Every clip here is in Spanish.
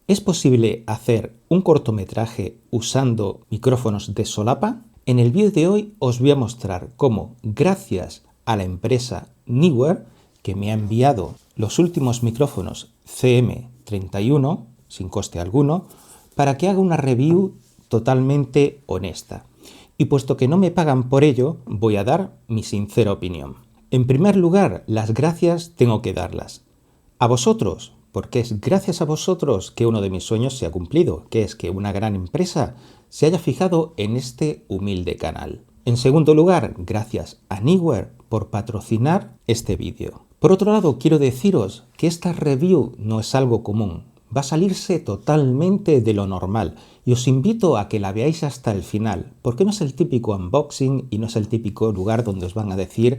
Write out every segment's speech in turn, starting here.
¿Es posible hacer un cortometraje usando micrófonos de solapa? En el vídeo de hoy os voy a mostrar cómo, gracias a la empresa Neewer, que me ha enviado los últimos micrófonos CM31, sin coste alguno, para que haga una review totalmente honesta. Y puesto que no me pagan por ello, voy a dar mi sincera opinión. En primer lugar, las gracias tengo que darlas a vosotros, porque es gracias a vosotros que uno de mis sueños se ha cumplido, que es que una gran empresa se haya fijado en este humilde canal. En segundo lugar, gracias a Neewer por patrocinar este vídeo. Por otro lado, quiero deciros que esta review no es algo común, va a salirse totalmente de lo normal y os invito a que la veáis hasta el final, porque no es el típico unboxing y no es el típico lugar donde os van a decir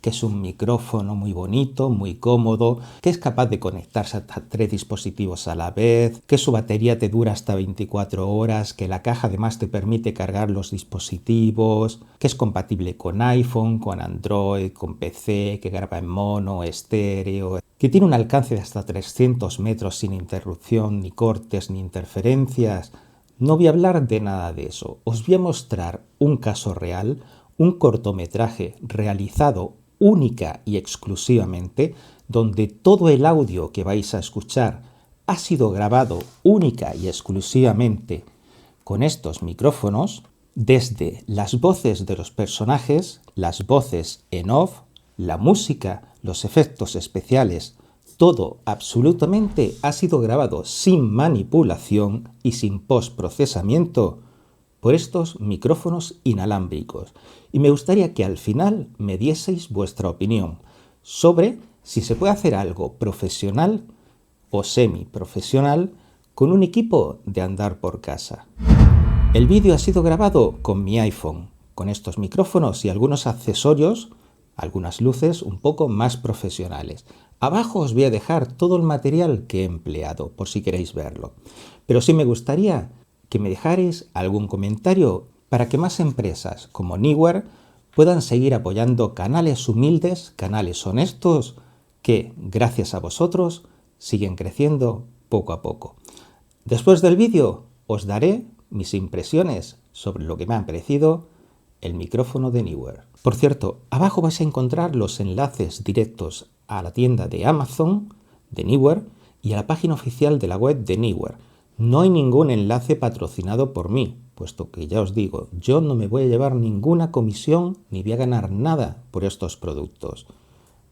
que es un micrófono muy bonito, muy cómodo, que es capaz de conectarse hasta 3 dispositivos a la vez, que su batería te dura hasta 24 horas, que la caja además te permite cargar los dispositivos, que es compatible con iPhone, con Android, con PC, que graba en mono, estéreo, que tiene un alcance de hasta 300 metros sin interrupción, ni cortes, ni interferencias. No voy a hablar de nada de eso. Os voy a mostrar un caso real, un cortometraje realizado única y exclusivamente, donde todo el audio que vais a escuchar ha sido grabado única y exclusivamente con estos micrófonos, desde las voces de los personajes, las voces en off, la música, los efectos especiales, todo absolutamente ha sido grabado sin manipulación y sin postprocesamiento por estos micrófonos inalámbricos, y me gustaría que al final me dieseis vuestra opinión sobre si se puede hacer algo profesional o semiprofesional con un equipo de andar por casa. El vídeo ha sido grabado con mi iPhone, con estos micrófonos y algunos accesorios, algunas luces un poco más profesionales. Abajo os voy a dejar todo el material que he empleado, por si queréis verlo. Pero sí me gustaría que me dejarais algún comentario para que más empresas como Neewer puedan seguir apoyando canales humildes, canales honestos, que, gracias a vosotros, siguen creciendo poco a poco. Después del vídeo os daré mis impresiones sobre lo que me ha parecido el micrófono de Neewer. Por cierto, abajo vais a encontrar los enlaces directos a la tienda de Amazon de Neewer y a la página oficial de la web de Neewer. No hay ningún enlace patrocinado por mí, puesto que ya os digo, yo no me voy a llevar ninguna comisión ni voy a ganar nada por estos productos.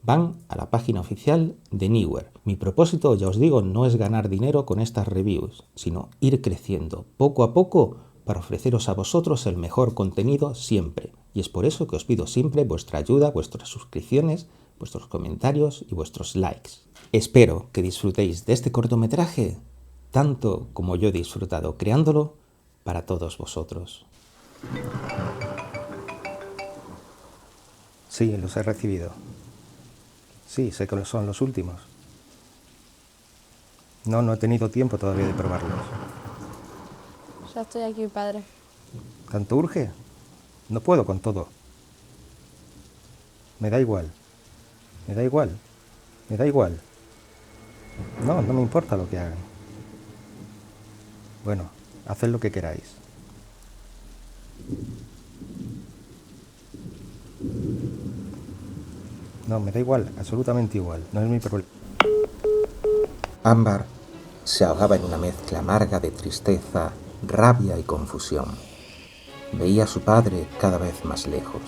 Van a la página oficial de Neewer. Mi propósito, ya os digo, no es ganar dinero con estas reviews, sino ir creciendo poco a poco para ofreceros a vosotros el mejor contenido siempre. Y es por eso que os pido siempre vuestra ayuda, vuestras suscripciones, vuestros comentarios y vuestros likes. Espero que disfrutéis de este cortometraje tanto como yo he disfrutado creándolo para todos vosotros. Sí, los he recibido. Sí, sé que son los últimos. No he tenido tiempo todavía de probarlos. Ya estoy aquí, padre. ¿Tanto urge? No puedo con todo. Me da igual. Me da igual. Me da igual. No me importa lo que hagan. Bueno, haced lo que queráis. No, me da igual, absolutamente igual. No es mi problema. Ámbar se ahogaba en una mezcla amarga de tristeza, rabia y confusión. Veía a su padre cada vez más lejos,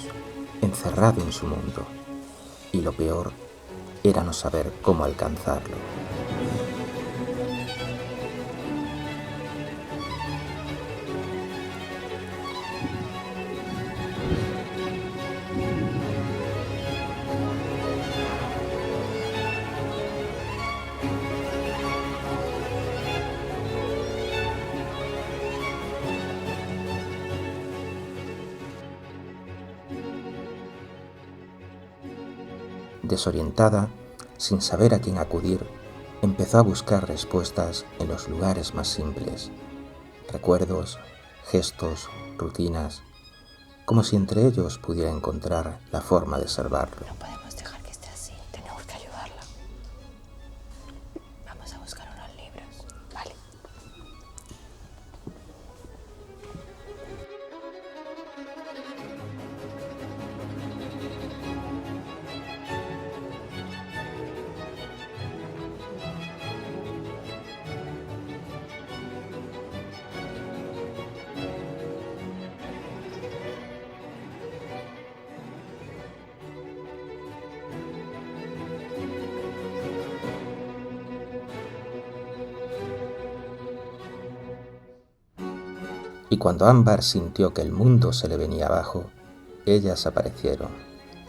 encerrado en su mundo. Y lo peor era no saber cómo alcanzarlo. Desorientada, sin saber a quién acudir, empezó a buscar respuestas en los lugares más simples. Recuerdos, gestos, rutinas, como si entre ellos pudiera encontrar la forma de salvarlo. No podemos dejar que esté así. Tenemos que ayudarla. Vamos a buscar unos libros. Vale. Y cuando Ámbar sintió que el mundo se le venía abajo, ellas aparecieron,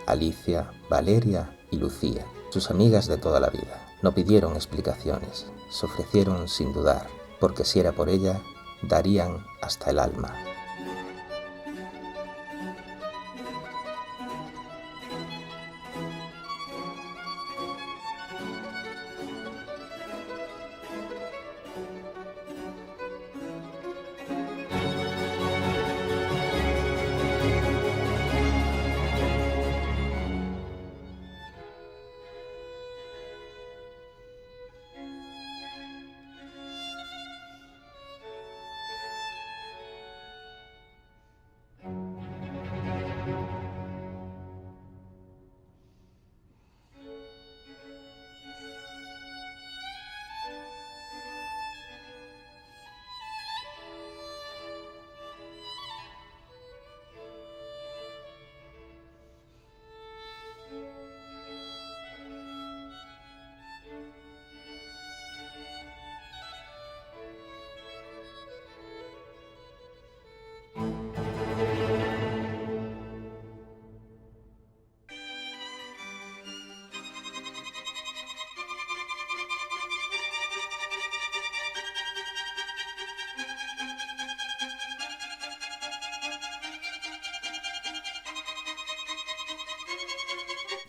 Alicia, Valeria y Lucía, sus amigas de toda la vida. No pidieron explicaciones, se ofrecieron sin dudar, porque si era por ella, darían hasta el alma.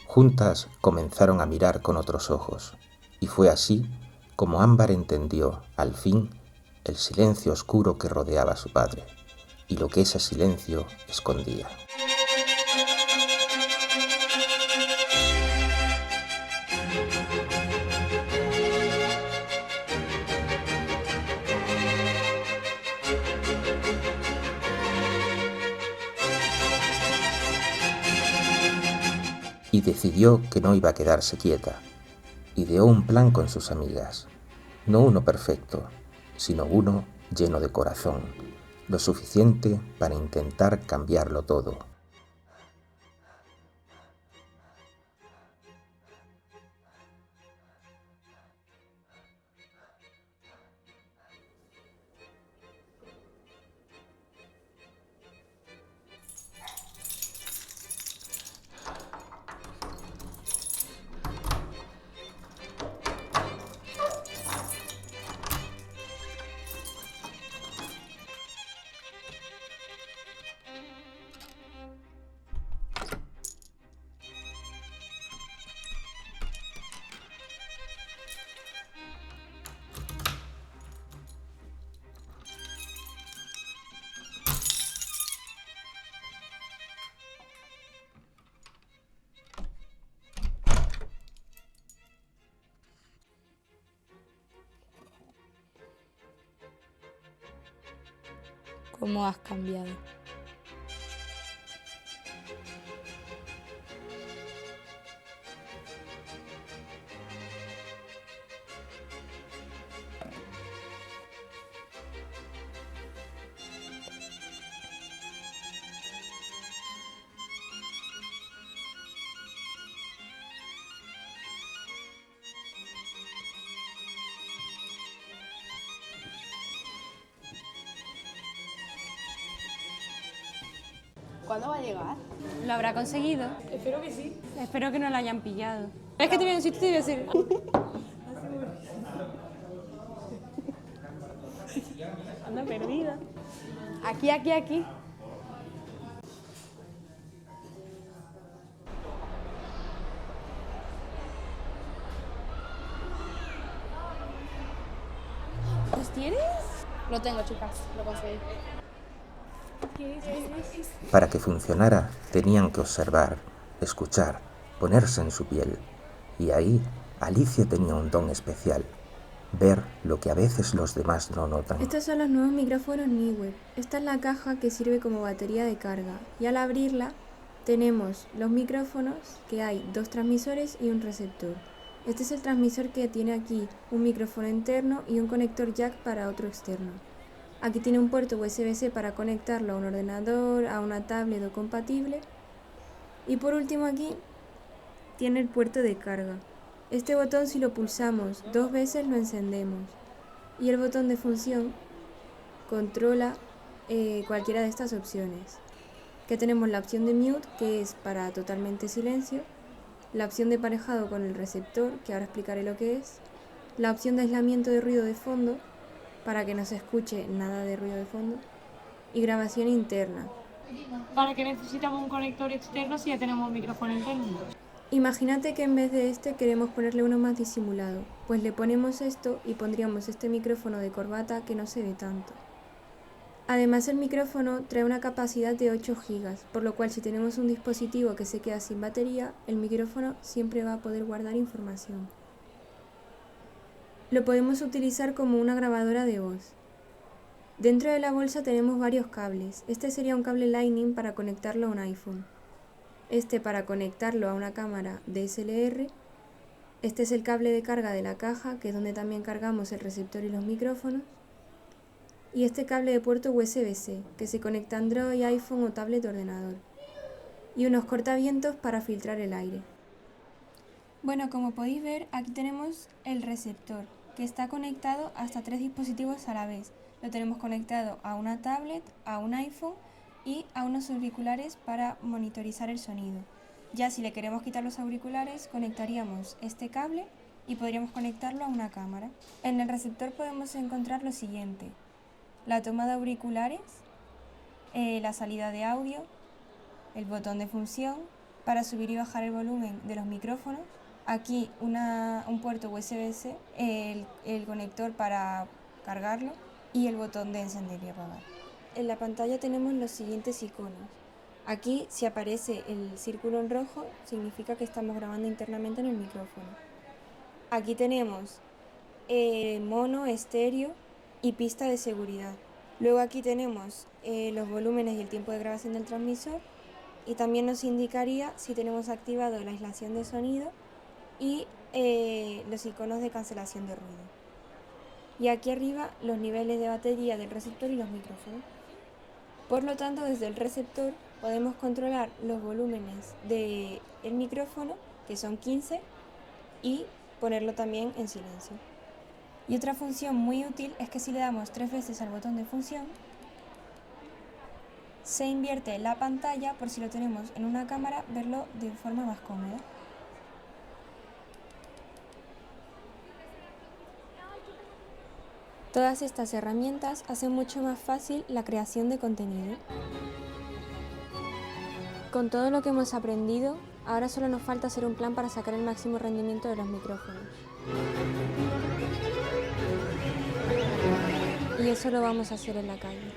Juntas comenzaron a mirar con otros ojos, y fue así como Ámbar entendió, al fin, el silencio oscuro que rodeaba a su padre, y lo que ese silencio escondía. Y decidió que no iba a quedarse quieta. Ideó un plan con sus amigas, no uno perfecto, sino uno lleno de corazón, lo suficiente para intentar cambiarlo todo. ¿Cómo has cambiado? ¿Cuándo va a llegar? ¿Lo habrá conseguido? Espero que sí. Espero que no lo hayan pillado. Es que te voy a decir, te voy a decir. Anda perdida. Aquí, aquí, aquí. ¿Los tienes? Lo tengo, chicas. Lo conseguí. Para que funcionara, tenían que observar, escuchar, ponerse en su piel. Y ahí, Alicia tenía un don especial, ver lo que a veces los demás no notan. Estos son los nuevos micrófonos Neewer. Esta es la caja que sirve como batería de carga. Y al abrirla, tenemos los micrófonos, que hay 2 transmisores y un receptor. Este es el transmisor que tiene aquí un micrófono interno y un conector jack para otro externo. Aquí tiene un puerto USB-C para conectarlo a un ordenador, a una tablet o compatible. Y por último aquí tiene el puerto de carga. Este botón, si lo pulsamos 2 veces, lo encendemos. Y el botón de función controla cualquiera de estas opciones. Que tenemos la opción de mute, que es para totalmente silencio, la opción de emparejado con el receptor, que ahora explicaré lo que es, la opción de aislamiento de ruido de fondo, para que no se escuche nada de ruido de fondo, y grabación interna. ¿Para qué necesitamos un conector externo si ya tenemos un micrófono interno? Imagínate que en vez de este queremos ponerle uno más disimulado, pues le ponemos esto y pondríamos este micrófono de corbata que no se ve tanto. Además, el micrófono trae una capacidad de 8 GB, por lo cual si tenemos un dispositivo que se queda sin batería, el micrófono siempre va a poder guardar información. Lo podemos utilizar como una grabadora de voz. Dentro de la bolsa tenemos varios cables. Este sería un cable Lightning para conectarlo a un iPhone. Este para conectarlo a una cámara DSLR. Este es el cable de carga de la caja, que es donde también cargamos el receptor y los micrófonos. Y este cable de puerto USB-C, que se conecta a Android, iPhone o tablet o ordenador. Y unos cortavientos para filtrar el aire. Bueno, como podéis ver, aquí tenemos el receptor, que está conectado hasta 3 dispositivos a la vez. Lo tenemos conectado a una tablet, a un iPhone y a unos auriculares para monitorizar el sonido. Ya si le queremos quitar los auriculares, conectaríamos este cable y podríamos conectarlo a una cámara. En el receptor podemos encontrar lo siguiente: la toma de auriculares, la salida de audio, el botón de función para subir y bajar el volumen de los micrófonos, aquí un puerto USB-C, el conector para cargarlo y el botón de encender y apagar. En la pantalla tenemos los siguientes iconos. Aquí, si aparece el círculo en rojo, significa que estamos grabando internamente en el micrófono. Aquí tenemos mono, estéreo y pista de seguridad. Luego aquí tenemos los volúmenes y el tiempo de grabación del transmisor, y también nos indicaría si tenemos activado la aislación de sonido y los iconos de cancelación de ruido. Y aquí arriba los niveles de batería del receptor y los micrófonos. Por lo tanto, desde el receptor podemos controlar los volúmenes del micrófono, que son 15, y ponerlo también en silencio. Y otra función muy útil es que si le damos 3 veces al botón de función, se invierte la pantalla por si lo tenemos en una cámara, verlo de forma más cómoda. Todas estas herramientas hacen mucho más fácil la creación de contenido. Con todo lo que hemos aprendido, ahora solo nos falta hacer un plan para sacar el máximo rendimiento de los micrófonos. Y eso lo vamos a hacer en la calle.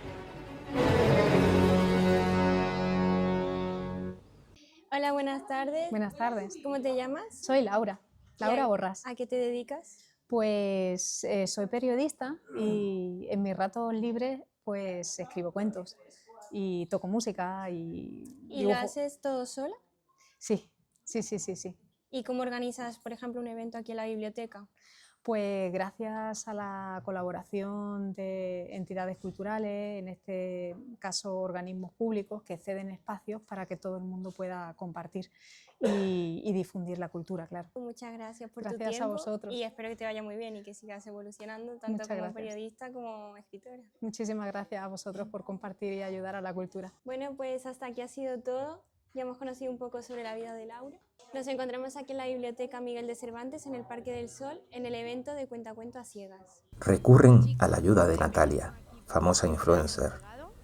Hola, buenas tardes. Buenas tardes. ¿Cómo te llamas? Soy Laura Borrás. ¿A qué te dedicas? Pues soy periodista y en mis ratos libres pues escribo cuentos y toco música y ¿Y dibujo. lo haces todo sola? Sí. ¿Y cómo organizas, por ejemplo, un evento aquí en la biblioteca? Pues gracias a la colaboración de entidades culturales, en este caso organismos públicos que ceden espacios para que todo el mundo pueda compartir y difundir la cultura, claro. Muchas gracias por tu Gracias tiempo a vosotros. y espero que te vaya muy bien y que sigas evolucionando tanto Muchas como gracias. periodista como escritora. Muchísimas gracias a vosotros por compartir y ayudar a la cultura. Bueno, pues hasta aquí ha sido todo. Ya hemos conocido un poco sobre la vida de Laura. Nos encontramos aquí en la Biblioteca Miguel de Cervantes, en el Parque del Sol, en el evento de Cuentacuento a Ciegas. Recurren a la ayuda de Natalia, famosa influencer,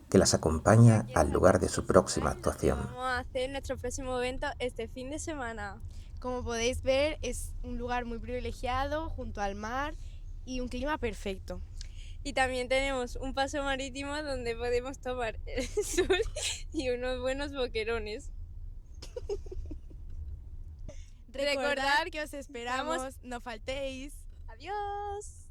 que las acompaña al lugar de su próxima actuación. Vamos a hacer nuestro próximo evento este fin de semana. Como podéis ver, es un lugar muy privilegiado, junto al mar y un clima perfecto. Y también tenemos un paseo marítimo donde podemos tomar el sol y unos buenos boquerones. Recordad que os esperamos, no faltéis. Adiós.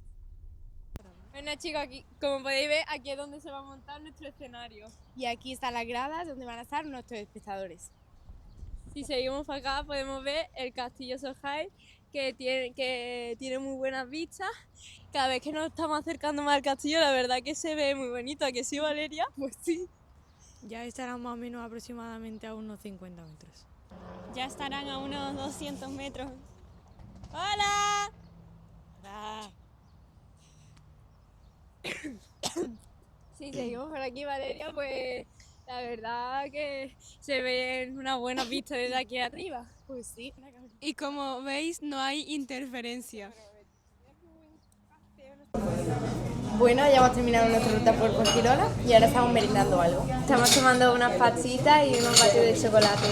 Bueno chicos, aquí, como podéis ver, aquí es donde se va a montar nuestro escenario. Y aquí están las gradas donde van a estar nuestros espectadores. Si seguimos para acá podemos ver el castillo Sohail, que tiene muy buenas vistas. Cada vez que nos estamos acercando más al castillo, la verdad que se ve muy bonito. ¿A que sí, Valeria? Pues sí. Ya estarán más o menos aproximadamente a unos 50 metros. Ya estarán a unos 200 metros. ¡Hola! Hola. Si seguimos por aquí, Valeria, pues la verdad que se ven una buena vista desde aquí arriba. Pues sí. Y como veis, no hay interferencia. Bueno, ya hemos terminado nuestra ruta por Fuengirola y ahora estamos merendando algo. Estamos tomando unas pastitas y unos batidos de chocolate.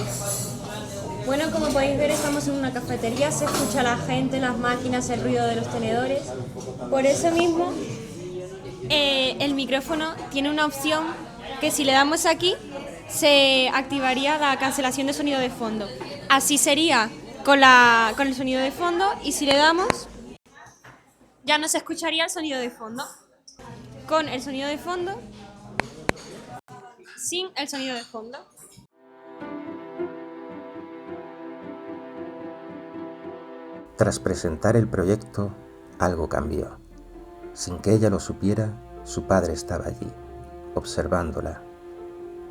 Bueno, como podéis ver, estamos en una cafetería, se escucha la gente, las máquinas, el ruido de los tenedores. Por eso mismo, el micrófono tiene una opción que si le damos aquí, se activaría la cancelación de sonido de fondo. Así sería con el sonido de fondo, y si le damos, ya no se escucharía el sonido de fondo. Con el sonido de fondo, sin el sonido de fondo. Tras presentar el proyecto, algo cambió. Sin que ella lo supiera, su padre estaba allí, observándola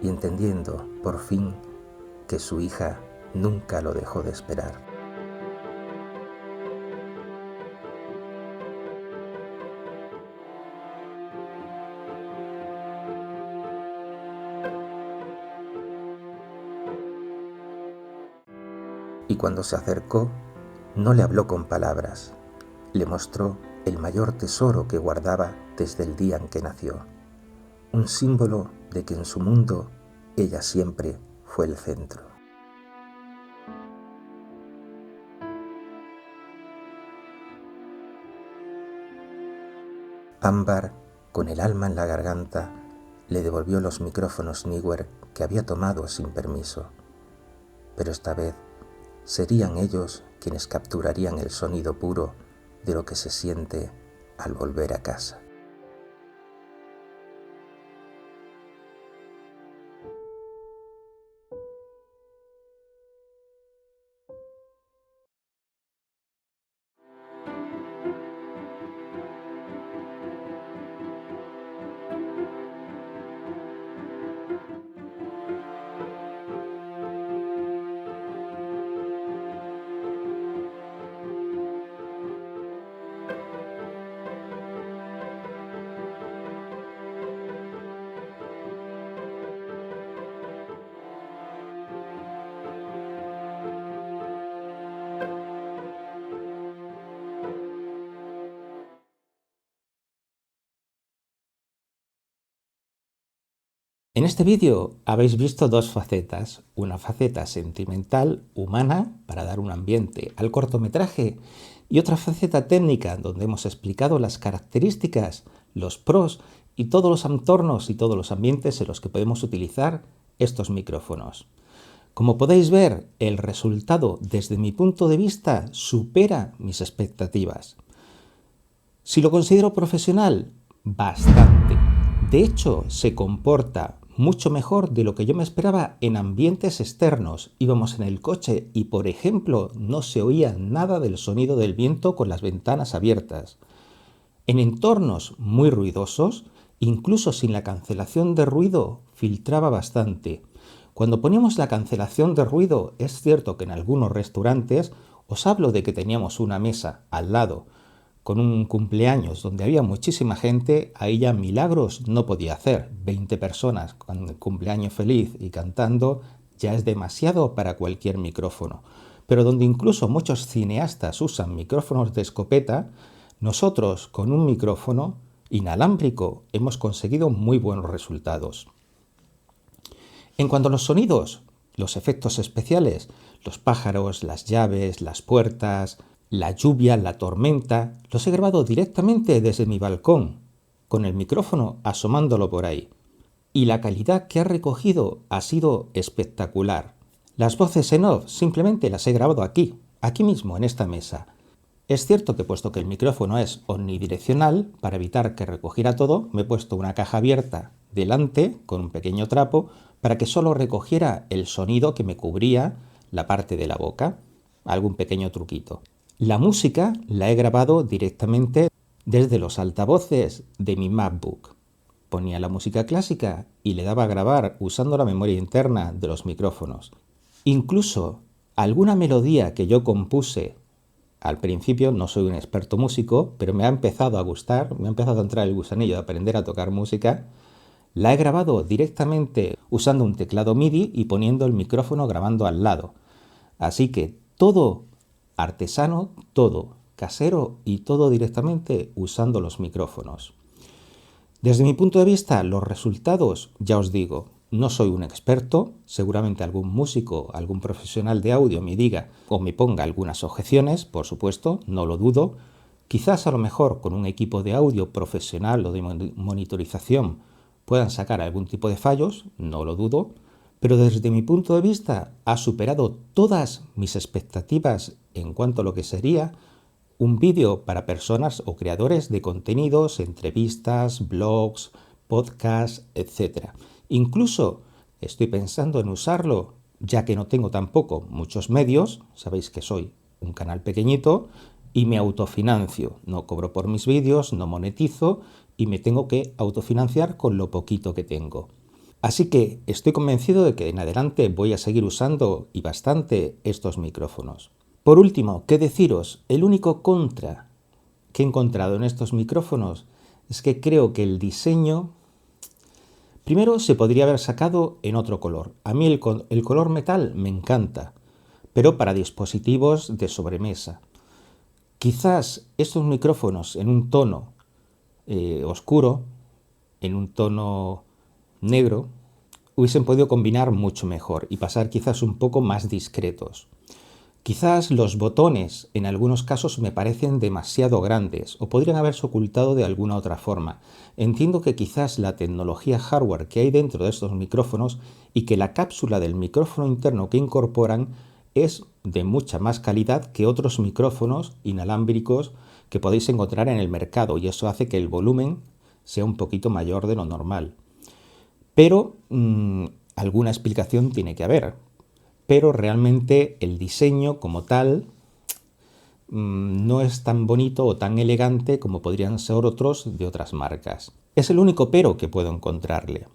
y entendiendo, por fin, que su hija nunca lo dejó de esperar. Y cuando se acercó, no le habló con palabras, le mostró el mayor tesoro que guardaba desde el día en que nació, un símbolo de que en su mundo ella siempre fue el centro. Ámbar, con el alma en la garganta, le devolvió los micrófonos Neewer que había tomado sin permiso, pero esta vez serían ellos quienes capturarían el sonido puro de lo que se siente al volver a casa. En este vídeo habéis visto dos facetas, una faceta sentimental, humana, para dar un ambiente al cortometraje, y otra faceta técnica, donde hemos explicado las características, los pros y todos los entornos y todos los ambientes en los que podemos utilizar estos micrófonos. Como podéis ver, el resultado desde mi punto de vista supera mis expectativas. Si lo considero profesional, bastante. De hecho, se comporta mucho mejor de lo que yo me esperaba en ambientes externos. Íbamos en el coche y, por ejemplo, no se oía nada del sonido del viento con las ventanas abiertas. En entornos muy ruidosos, incluso sin la cancelación de ruido, filtraba bastante. Cuando poníamos la cancelación de ruido, es cierto que en algunos restaurantes, os hablo de que teníamos una mesa al lado, con un cumpleaños donde había muchísima gente, ahí ya milagros no podía hacer. 20 personas con el cumpleaños feliz y cantando ya es demasiado para cualquier micrófono. Pero donde incluso muchos cineastas usan micrófonos de escopeta, nosotros con un micrófono inalámbrico hemos conseguido muy buenos resultados. En cuanto a los sonidos, los efectos especiales, los pájaros, las llaves, las puertas, la lluvia, la tormenta, los he grabado directamente desde mi balcón, con el micrófono asomándolo por ahí. Y la calidad que ha recogido ha sido espectacular. Las voces en off simplemente las he grabado aquí mismo, en esta mesa. Es cierto que puesto que el micrófono es omnidireccional, para evitar que recogiera todo, me he puesto una caja abierta delante con un pequeño trapo para que solo recogiera el sonido que me cubría la parte de la boca. Algún pequeño truquito. La música la he grabado directamente desde los altavoces de mi MacBook. Ponía la música clásica y le daba a grabar usando la memoria interna de los micrófonos. Incluso alguna melodía que yo compuse al principio, no soy un experto músico, pero me ha empezado a gustar, me ha empezado a entrar el gusanillo de aprender a tocar música, La he grabado directamente usando un teclado MIDI y poniendo el micrófono grabando al lado. Así que todo artesano, todo casero y todo directamente usando los micrófonos. Desde mi punto de vista, los resultados, ya os digo, no soy un experto, seguramente algún músico, algún profesional de audio me diga o me ponga algunas objeciones, por supuesto, no lo dudo. Quizás a lo mejor con un equipo de audio profesional o de monitorización puedan sacar algún tipo de fallos, no lo dudo, pero desde mi punto de vista ha superado todas mis expectativas en cuanto a lo que sería un vídeo para personas o creadores de contenidos, entrevistas, blogs, podcasts, etc. Incluso estoy pensando en usarlo, ya que no tengo tampoco muchos medios, sabéis que soy un canal pequeñito y me autofinancio, no cobro por mis vídeos, no monetizo y me tengo que autofinanciar con lo poquito que tengo. Así que estoy convencido de que en adelante voy a seguir usando y bastante estos micrófonos. Por último, ¿qué deciros? El único contra que he encontrado en estos micrófonos es que creo que el diseño, primero, se podría haber sacado en otro color. A mí el color metal me encanta, pero para dispositivos de sobremesa. Quizás estos micrófonos en un tono oscuro, en un tono negro, hubiesen podido combinar mucho mejor y pasar quizás un poco más discretos. Quizás los botones en algunos casos me parecen demasiado grandes o podrían haberse ocultado de alguna otra forma. Entiendo que quizás la tecnología hardware que hay dentro de estos micrófonos y que la cápsula del micrófono interno que incorporan es de mucha más calidad que otros micrófonos inalámbricos que podéis encontrar en el mercado y eso hace que el volumen sea un poquito mayor de lo normal. Pero alguna explicación tiene que haber. Pero realmente el diseño como tal no es tan bonito o tan elegante como podrían ser otros de otras marcas. Es el único pero que puedo encontrarle.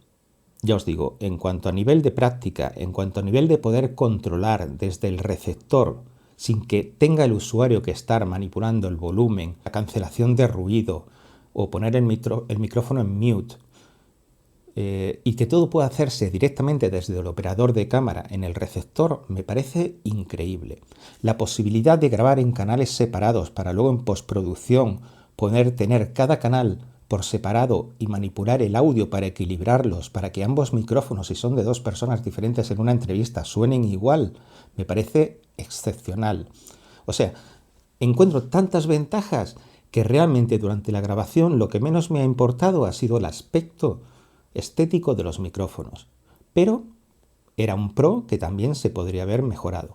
Ya os digo, en cuanto a nivel de práctica, en cuanto a nivel de poder controlar desde el receptor sin que tenga el usuario que estar manipulando el volumen, la cancelación de ruido o poner el micrófono en mute, y que todo pueda hacerse directamente desde el operador de cámara en el receptor, me parece increíble. La posibilidad de grabar en canales separados para luego en postproducción poder tener cada canal por separado y manipular el audio para equilibrarlos, para que ambos micrófonos, si son de dos personas diferentes en una entrevista, suenen igual, me parece excepcional. O sea, encuentro tantas ventajas que realmente durante la grabación lo que menos me ha importado ha sido el aspecto estético de los micrófonos, pero era un pro que también se podría haber mejorado.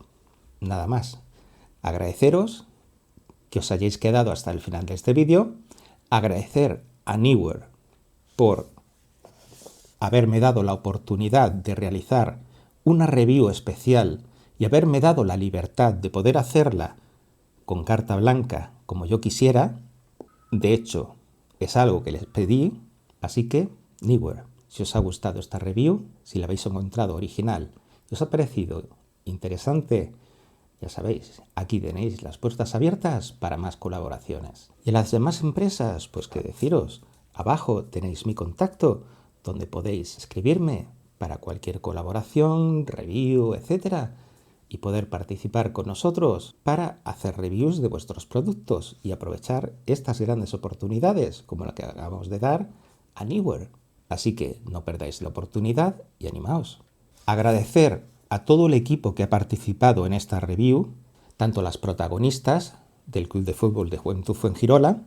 Nada más. Agradeceros que os hayáis quedado hasta el final de este vídeo, agradecer a Neewer por haberme dado la oportunidad de realizar una review especial y haberme dado la libertad de poder hacerla con carta blanca como yo quisiera. De hecho, es algo que les pedí, así que Neewer, si os ha gustado esta review, si la habéis encontrado original y os ha parecido interesante, ya sabéis, aquí tenéis las puertas abiertas para más colaboraciones. Y a las demás empresas, pues qué deciros, abajo tenéis mi contacto donde podéis escribirme para cualquier colaboración, review, etc. y poder participar con nosotros para hacer reviews de vuestros productos y aprovechar estas grandes oportunidades como la que acabamos de dar a Neewer. Así que no perdáis la oportunidad y animaos. Agradecer a todo el equipo que ha participado en esta review, tanto las protagonistas del Club de Fútbol de Juventud Fuengirola,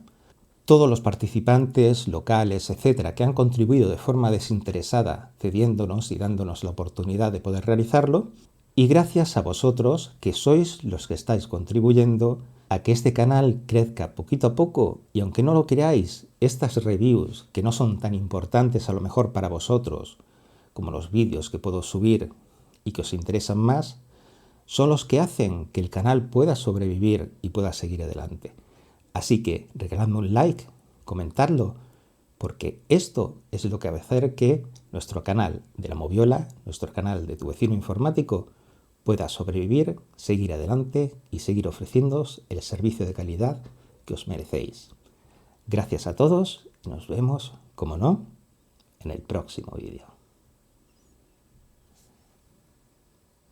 todos los participantes locales, etcétera, que han contribuido de forma desinteresada, cediéndonos y dándonos la oportunidad de poder realizarlo, y gracias a vosotros, que sois los que estáis contribuyendo a que este canal crezca poquito a poco, y aunque no lo creáis, estas reviews, que no son tan importantes a lo mejor para vosotros, como los vídeos que puedo subir y que os interesan más, son los que hacen que el canal pueda sobrevivir y pueda seguir adelante. Así que regaladme un like, comentadlo, porque esto es lo que va a hacer que nuestro canal de La Moviola, nuestro canal de Tu Vecino Informático, pueda sobrevivir, seguir adelante y seguir ofreciéndoos el servicio de calidad que os merecéis. Gracias a todos y nos vemos, como no, en el próximo vídeo.